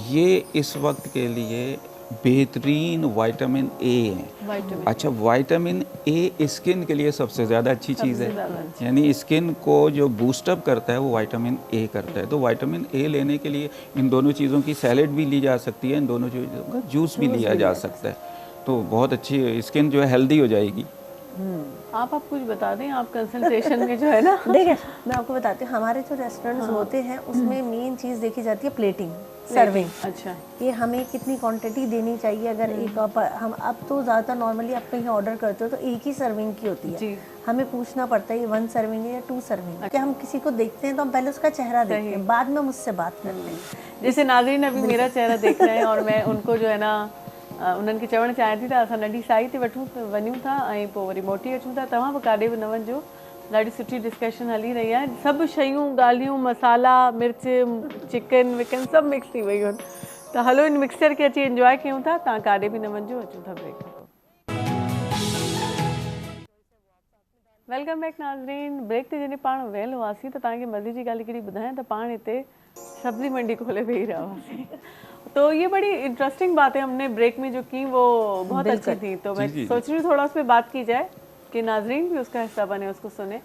ये इस वक्त के लिए बेहतरीन विटामिन ए है। अच्छा, विटामिन ए स्किन के लिए सबसे ज़्यादा अच्छी चीज़ है, यानी स्किन को जो बूस्टअप करता है वो विटामिन ए करता है। तो विटामिन ए लेने के लिए इन दोनों चीज़ों की सैलेड भी ली जा सकती है, इन दोनों चीज़ों का जूस भी लिया जा सकता है, तो बहुत अच्छी स्किन जो है हेल्दी हो जाएगी। आप कुछ बता दें, आप कंसल्टेशन में जो है ना। देखिए, मैं आपको बताती हूँ, हमारे जो रेस्टोरेंट्स होते हैं उसमें मेन चीज़ देखी जाती है प्लेटिंग, सर्विंग। अच्छा, कि हमें कितनी क्वांटिटी देनी चाहिए। अगर एक हम अब तो ज़्यादातर नॉर्मली आप कहीं ऑर्डर करते हो तो एक ही सर्विंग की होती है जी। हमें पूछना पड़ता है ये 1 सर्विंग है या 2 सर्विंग। कि हम किसी को देखते हैं तो हम पहले उसका चेहरा देखते हैं, बाद में मुझसे बात करते हैं। जैसे नाज़रीन अभी मेरा चेहरा देख रहे हैं और मैं उनको जो है ना उन्हनि खे चवणु चाहियां थी त असां नंढी साई ते वञूं था ऐं पोइ वरी मोटी अचूं था। तव्हां बि काॾे बि न वञिजो, ॾाढी सुठी डिस्कशन हली रही आहे। सभु शयूं ॻाल्हियूं मसाला मिर्च चिकन विकन सभु मिक्स थी वियूं आहिनि, त हलो इन मिक्सचर खे अची इंजॉय कयूं था। तव्हां काॾे बि न वञिजो, अचूं था ब्रेक खां पोइ। वेलकम बैक नाज़रीन। ब्रेक ते जॾहिं पाण वेल हुआसीं त तव्हांखे मज़े जी ॻाल्हि हिकिड़ी ॿुधायां त पाण हिते सब्ज़ी मंडी खोले वेही रहा हुआसीं। तो ये बड़ी इंटरेस्टिंग बात है हमने ब्रेक में जो की वो बहुत अच्छी थी। तो मैं सोच रही हूँ थोड़ा उस पर बात की जाए कि नाजरीन भी उसका हिस्सा बने, उसको सुने।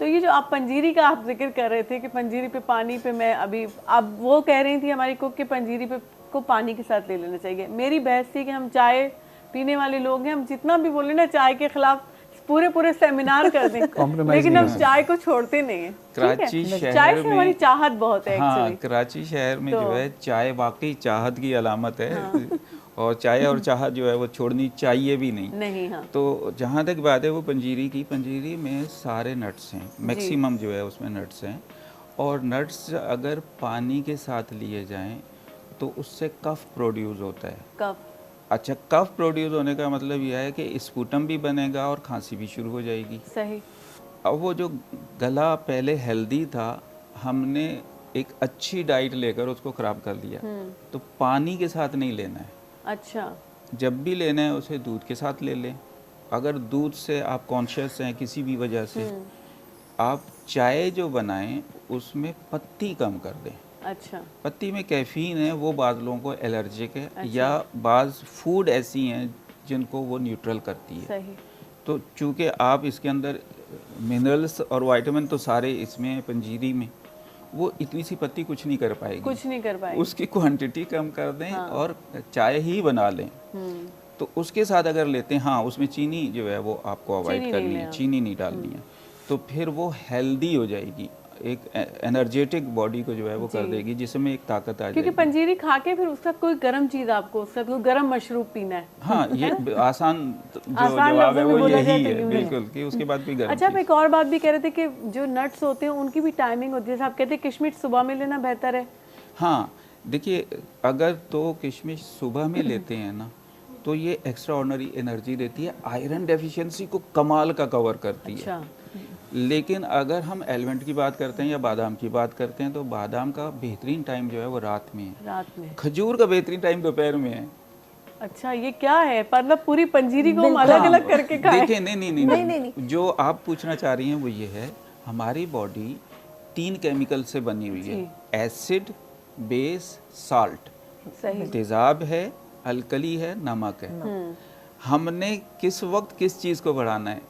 तो ये जो आप पंजीरी का आप जिक्र कर रहे थे कि पंजीरी पे पानी पे, मैं अभी अब वो कह रही थी हमारी कुक कि पंजीरी पे को पानी के साथ ले लेना चाहिए। मेरी बहस थी कि हम चाय पीने वाले लोग हैं, हम जितना भी बोले ना चाय के खिलाफ पूरे सेमिनार कर दें लेकिन हम चाय को छोड़ते नहीं है। कराची शहर चाय से हमारी चाहत बहुत है। हाँ, कराची शहर में जो है चाय वाकई चाहत की अलामत है। और चाय और चाहत जो है वो छोड़नी चाहिए भी नहीं। हाँ। तो जहाँ तक बात है वो पंजीरी की, पंजीरी में सारे नट्स हैं, मैक्सिमम जो है उसमें नट्स हैं। और नट्स अगर पानी के साथ लिए जाएं तो उससे कफ प्रोड्यूस होता है। कफ? अच्छा, कफ प्रोड्यूस होने का मतलब यह है कि स्पूटम भी बनेगा और खांसी भी शुरू हो जाएगी। सही। अब वो जो गला पहले हेल्दी था, हमने एक अच्छी डाइट लेकर उसको ख़राब कर दिया। तो पानी के साथ नहीं लेना है। अच्छा। जब भी लेना है उसे दूध के साथ ले लें। अगर दूध से आप कॉन्शियस हैं किसी भी वजह से, आप चाय जो बनाएं उसमें पत्ती कम कर दें। अच्छा। पत्ती में कैफीन है, वो बाज़ लोगों को एलर्जिक है। अच्छा। या बाज़ फूड ऐसी हैं जिनको वो न्यूट्रल करती है। सही। तो चूँकि आप इसके अंदर मिनरल्स और विटामिन तो सारे इसमें पंजीरी में, वो इतनी सी पत्ती कुछ नहीं कर पाएगी, कुछ नहीं कर पाएगी। उसकी क्वांटिटी कम कर दें और चाय ही बना लें। तो उसके साथ अगर लेते हैं, हाँ उसमें चीनी जो है वो आपको अवॉइड करनी है, चीनी नहीं डालनी है, तो फिर वो हेल्दी हो जाएगी, एक एनर्जेटिक बॉडी को जो है वो कर देगी, जिसमें एक ताकत आ जाएगी। क्योंकि पंजीरी खा के फिर उसके साथ कोई गर्म चीज आपको, उसके साथ कोई गर्म मशरूब पीना है। हाँ, ये आसान जो जवाब है वो यही है, बिल्कुल, कि उसके बाद भी गर्म। अच्छा, आप एक और बात भी कह रहे थे कि जो नट्स होते हैं उनकी भी टाइमिंग होती है, जैसे आप कहते हैं किशमिश सुबह में लेना बेहतर है। हाँ देखिए, अगर तो किशमिश सुबह में लेते हैं ना, तो ये एक्स्ट्रा ऑर्डिनरी एनर्जी देती है, आयरन डेफिशिएंसी को कमाल का कवर करती है। अच्छा। लेकिन अगर हम एलिमेंट की बात करते हैं या बादाम की बात करते हैं, तो बादाम का बेहतरीन टाइम जो है वो रात में है, रात में। खजूर का बेहतरीन टाइम दोपहर में है। अच्छा, ये क्या है, मतलब पूरी पंजीरी को हम अलग अलग करके खाएं? देखिए, नहीं, जो आप पूछना चाह रही हैं वो ये है, हमारी बॉडी 3 केमिकल से बनी हुई है, एसिड, बेस, साल्ट। सही। तेजाब है, अल्कली है, नमक है। हमने किस वक्त किस चीज़ को बढ़ाना है?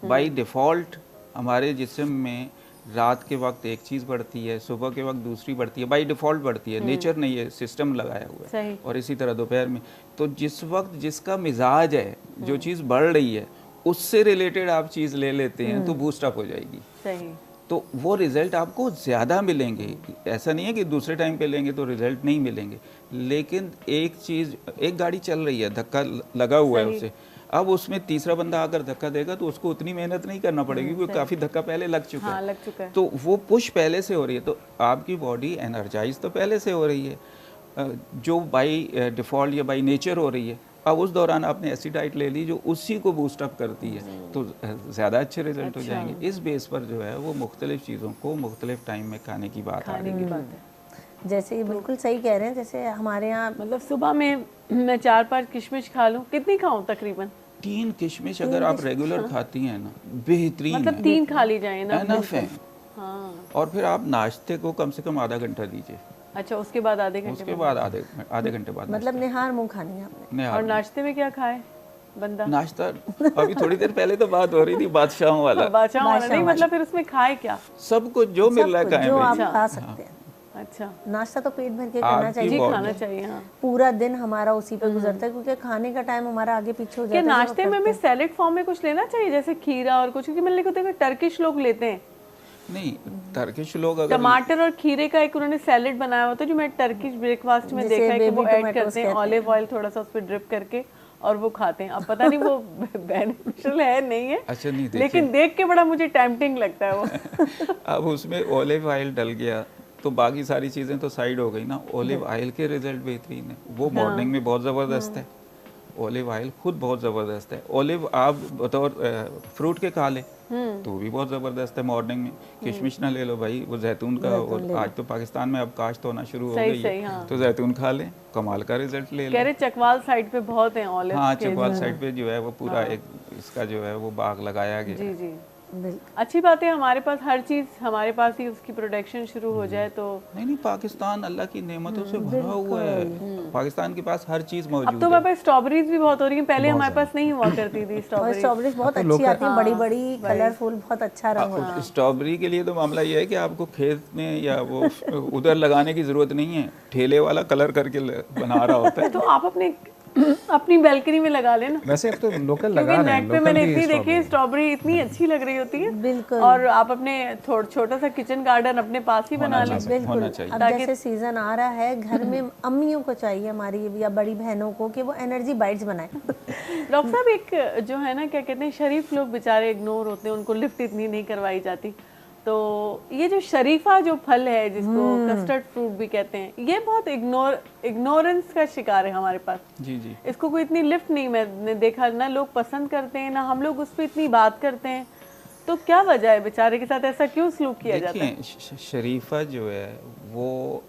बाय डिफ़ॉल्ट हमारे जिस्म में रात के वक्त एक चीज़ बढ़ती है, सुबह के वक्त दूसरी बढ़ती है, बाय डिफ़ॉल्ट बढ़ती है, नेचर ने ये सिस्टम लगाया हुआ है। और इसी तरह दोपहर में, तो जिस वक्त जिसका मिजाज है, जो चीज़ बढ़ रही है, उससे रिलेटेड आप चीज़ ले लेते हैं तो बूस्ट अप हो जाएगी। सही। तो वो रिज़ल्ट आपको ज़्यादा मिलेंगे। ऐसा नहीं है कि दूसरे टाइम पे लेंगे तो रिज़ल्ट नहीं मिलेंगे, लेकिन एक चीज़, एक गाड़ी चल रही है, धक्का लगा हुआ है उसे, अब उसमें तीसरा बंदा आकर धक्का देगा तो उसको उतनी मेहनत नहीं करना पड़ेगी, क्योंकि काफ़ी धक्का पहले लग चुका है। लग चुका है। तो वो पुश पहले से हो रही है, तो आपकी बॉडी एनर्जाइज तो पहले से हो रही है, जो बाई डिफ़ॉल्ट या बाई नेचर हो रही है। अब उस दौरान आपने ऐसी डाइट ले ली जो उसी को बूस्ट अप करती है, तो ज़्यादा अच्छे रिजल्ट हो जाएंगे। इस बेस पर जो है वो मुख्तलिफ चीज़ों को मुख्तलिफ टाइम में खाने की बात आ रही है। जैसे ये बिल्कुल सही कह रहे हैं, जैसे हमारे यहाँ मतलब सुबह में मैं 4-5 किशमिश खा लूँ, कितनी खाऊं तकरीबन? 3 किशमिश अगर आप रेगुलर खाती हैं ना, बेहतरीन मतलब 3 खा ली जाए ना, एनफ है। हाँ। और फिर आप नाश्ते को कम से कम आधा घंटा दीजिए। अच्छा, उसके बाद आधे घंटे, उसके बाद आधे घंटे बाद मतलब निहार मुंह खानी है आपने। और नाश्ते में क्या खाए बंदा? नाश्ता अभी थोड़ी देर पहले तो बात हो रही थी बादशाहों वाला। बादशाहों वाला नहीं, मतलब फिर उसमें खाए क्या? सब कुछ जो मिल रहा है जो आप खा सकते हैं। अच्छा, नाश्ता तो पेट भर के करना चाहिए, खाना चाहिए। हाँ। पूरा दिन हमारा उसी पे गुजरता है, क्योंकि खाने का टाइम हमारा आगे पीछे हो जाता है। नाश्ते में भी सैलेड फॉर्म में कुछ लेना चाहिए, जैसे खीरा और कुछ, क्योंकि मैंने देखा टर्किश लोग लेते हैं। नहीं, टर्किश लोग अगर टमाटर और खीरे का एक उन्होंने सैलेड बनाया होता है, जो मैं टर्किश ब्रेकफास्ट में देखा है कि वो ऐड करते हैं ऑलिव ऑयल थोड़ा सा उस पर ड्रिप करके, और वो खाते हैं। अब पता नहीं वो बेनिफिशियल है नहीं है। अच्छा, नहीं, लेकिन देख के बड़ा मुझे टेम्पटिंग लगता है वो। अब उसमें ऑलिव ऑयल डल गया तो बाकी सारी चीज़ें तो साइड हो गई ना। ऑलिव ऑयल के रिजल्ट बेहतरीन है, वो मॉर्निंग में बहुत ज़बरदस्त है। ऑलिव ऑयल खुद बहुत ज़बरदस्त है। ऑलिव आप बतौर फ्रूट के खा लें तो भी बहुत ज़बरदस्त है मॉर्निंग में। किशमिश ना ले लो भाई, वो जैतून का, और आज तो पाकिस्तान में अब काश्त होना शुरू हो गई है, हाँ। तो जैतून खा लें, कमाल का रिजल्ट ले लें। कह रहे चकवाल साइड पे बहुत हैं ऑलिव। हाँ, चकवाल साइड पे जो है वो पूरा एक इसका जो है वो बाग लगाया गया। जी जी, अच्छी बात है। हमारे पास हर चीज हमारे पास ही उसकी प्रोडक्शन शुरू हो जाए तो नहीं, पाकिस्तान अल्लाह की नेमतों से भरा हुआ है। पाकिस्तान के पास हर चीज मौजूद है। अब तो हमारे पास स्ट्रॉबेरीज भी बहुत हो रही हैं, पहले हमारे पास नहीं हुआ करती थी स्ट्रॉबेरीज बहुत अच्छी आती हैं, बड़ी बड़ी कलरफुल, बहुत अच्छा रंग होता है। स्ट्रॉबेरी के लिए तो मामला ये है कि आपको खेत में या वो उधर लगाने की जरूरत नहीं है, ठेले वाला कलर करके बना रहा होता है। तो आप अपनी बैल्कनी में लगा लेना। वैसे अब तो लोकल लगा क्योंकि रहे हैं, नेट पे मैंने इतनी देखी स्ट्रॉबेरी इतनी अच्छी लग रही होती है। बिल्कुल। और आप अपने छोटा सा किचन गार्डन अपने पास ही बना लें। बिल्कुल। अब जैसे सीजन आ रहा है, घर में अम्मियों को चाहिए हमारी या बड़ी बहनों को कि वो एनर्जी बाइट्स बनाएं। डॉक्टर साहब, एक जो है ना, क्या कहते हैं, शरीफ लोग बेचारे इग्नोर होते हैं, उनको लिफ्ट इतनी नहीं करवाई जाती। तो ये जो शरीफा जो फल है, जिसको कस्टर्ड फ्रूट भी कहते हैं, ये बहुत इग्नोरेंस का शिकार है हमारे पास। जी जी, इसको कोई इतनी लिफ्ट नहीं मैंने देखा, ना लोग पसंद करते हैं, ना हम लोग उस पर इतनी बात करते हैं। तो क्या वजह है, बेचारे के साथ ऐसा क्यों सलूक किया जाता है? शरीफा जो है वो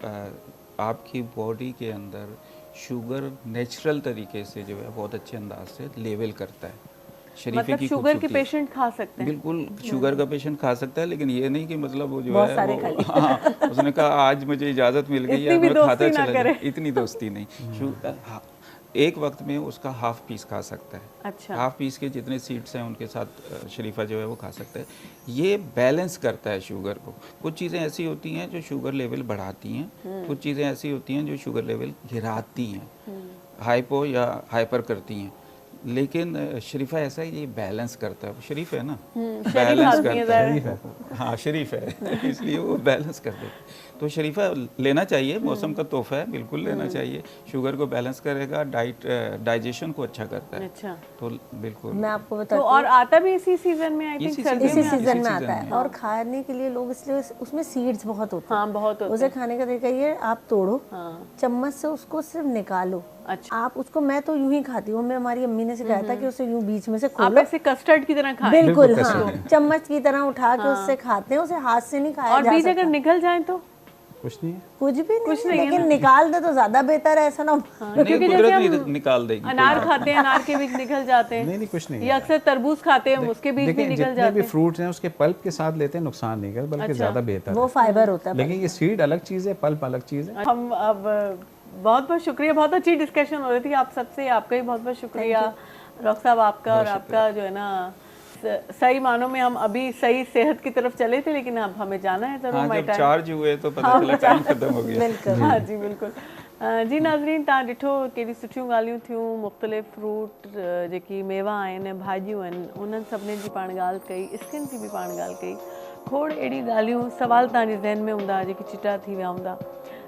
आपकी बॉडी के अंदर शुगर नेचुरल तरीके से जो है बहुत अच्छे अंदाज से लेवल करता है। शरीफे मतलब की शुगर के पेशेंट खा सकते हैं? बिल्कुल, शुगर का पेशेंट खा सकता है, लेकिन ये नहीं कि मतलब वो जो है वो, हाँ, उसने कहा आज मुझे इजाज़त मिल गई है, मैं खाता चला जाऊं। इतनी दोस्ती नहीं। एक वक्त में उसका हाफ पीस खा सकता है। अच्छा। हाफ पीस के जितने सीड्स हैं उनके साथ शरीफा जो है वो खा सकता है। ये बैलेंस करता है शुगर को। कुछ चीज़ें ऐसी होती हैं जो शुगर लेवल बढ़ाती हैं, कुछ चीज़ें ऐसी होती हैं जो शुगर लेवल गिराती हैं, हाइपो या हाइपर करती हैं। लेकिन शरीफा ऐसा ही ये बैलेंस करता है। शरीफ है ना, बैलेंस करता है। हाँ शरीफ है इसलिए वो बैलेंस कर देता है। तो शरीफा लेना चाहिए, मौसम का तोहफा है, बिल्कुल लेना चाहिए। शुगर को बैलेंस करेगा, डाइजेशन को अच्छा करता है। अच्छा। तो बिल्कुल मैं आपको तो बताती हूँ, और आता भी इसी सीजन में, आई थिंक इसी सर्दियों इसी में सीजन में आता है। और खाने के लिए लोग इसलिए उसमें सीड्स बहुत होते हैं। हाँ बहुत होते उसे खाने का तरीका ये, आप तोड़ो, हाँ। चम्मच से उसको सिर्फ निकालो। अच्छा। आप उसको, मैं तो यूं ही खाती हूँ, मैं हमारी अम्मी ने सिखाया था कि उसे यूं बीच में से आप खोलो, ऐसे कस्टर्ड की तरह खाएं। बिल्कुल हाँ, चम्मच की तरह उठा के उससे खाते हैं, उसे हाथ से नहीं खाया और जा बीज सकता। अगर निकल जाए तो कुछ नहीं है। कुछ भी नहीं, लेकिन निकाल दे तो ज्यादा बेहतर है, ऐसा ना हो। नहीं, क्योंकि कुदरत जैसे भी हम निकाल देगी। अनार खाते हैं, अनार के बीज निकल जाते हैं। नहीं कुछ नहीं या अक्सर तरबूज खाते हैं, उसके बीज भी देखिए, निकल जितने जाते भी हैं। फ्रूट्स हैं उसके पल्प के साथ लेते हैं, नुकसान नहीं कर, बल्कि ज़्यादा बेहतर वो है। फाइबर होता है। लेकिन ये सीड अलग चीज़ है, पल्प अलग चीज़ है। हम अब बहुत बहुत शुक्रिया, बहुत अच्छी डिस्कशन हो रही थी आप सबसे, आपका भी बहुत बहुत शुक्रिया डॉक्टर साहब आपका। और आपका जो है ना सही मानों में हम अभी सही सेहत की तरफ चले थे, लेकिन अब हमें जाना है जरूर। हाँ, जब चार्ज हुए तो पता चला टाइम खत्म हो गया। बिल्कुल। हाँ जी बिल्कुल। जी नाज़रीन, तव्हां ॾिठो केॾी सुठियूं ॻाल्हियूं थियूं, मुख़्तलिफ़ फ्रूट जेकी मेवा आहिनि, भाॼियूं आहिनि, उन्हनि सभिनीनि जी पाण ॻाल्हि कई, स्किन जी बि पाण ॻाल्हि कई। खोड़ अहिड़ी ॻाल्हियूं, सवाल तव्हांजे ज़हन में हूंदा जेके चिटा थी विया हूंदा।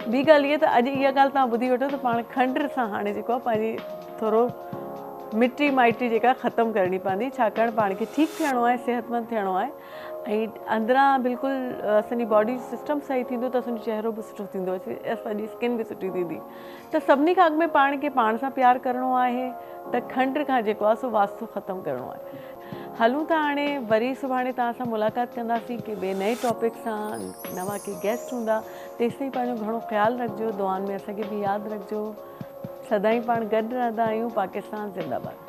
ॿी ॻाल्हि इहा त अॼु इहा ॻाल्हि तव्हां ॿुधी वठो त पाण खंड सां हाणे जेको आहे पंहिंजी थोरो मिटी माइटी जेका ख़तमु करणी पवंदी, छाकाणि पाण खे ठीकु थियणो आहे, सेहतमंद थियणो आहे। ऐं अंदरां बिल्कुलु असांजी बॉडी सिस्टम सही थींदो त असांजो चहिरो बि सुठो थींदो, असांजी स्किन बि सुठी थींदी। त सभिनी खां अॻु में पाण खे पाण सां प्यारु करिणो आहे, त खंड खां जेको आहे सो वास्तो ख़तमु करिणो आहे। हलूं था हाणे, वरी सुभाणे तव्हां सां मुलाक़ात कंदासीं कि ॿिए नए टॉपिक सां, नवां के गेस्ट हूंदा। तेसिताईं पंहिंजो घणो ख़्यालु रखिजो, दुआनि में असांखे बि यादि रखिजो। सदाईं पाण गॾु रहंदा आहियूं। पाकिस्तान ज़िंदाबाद।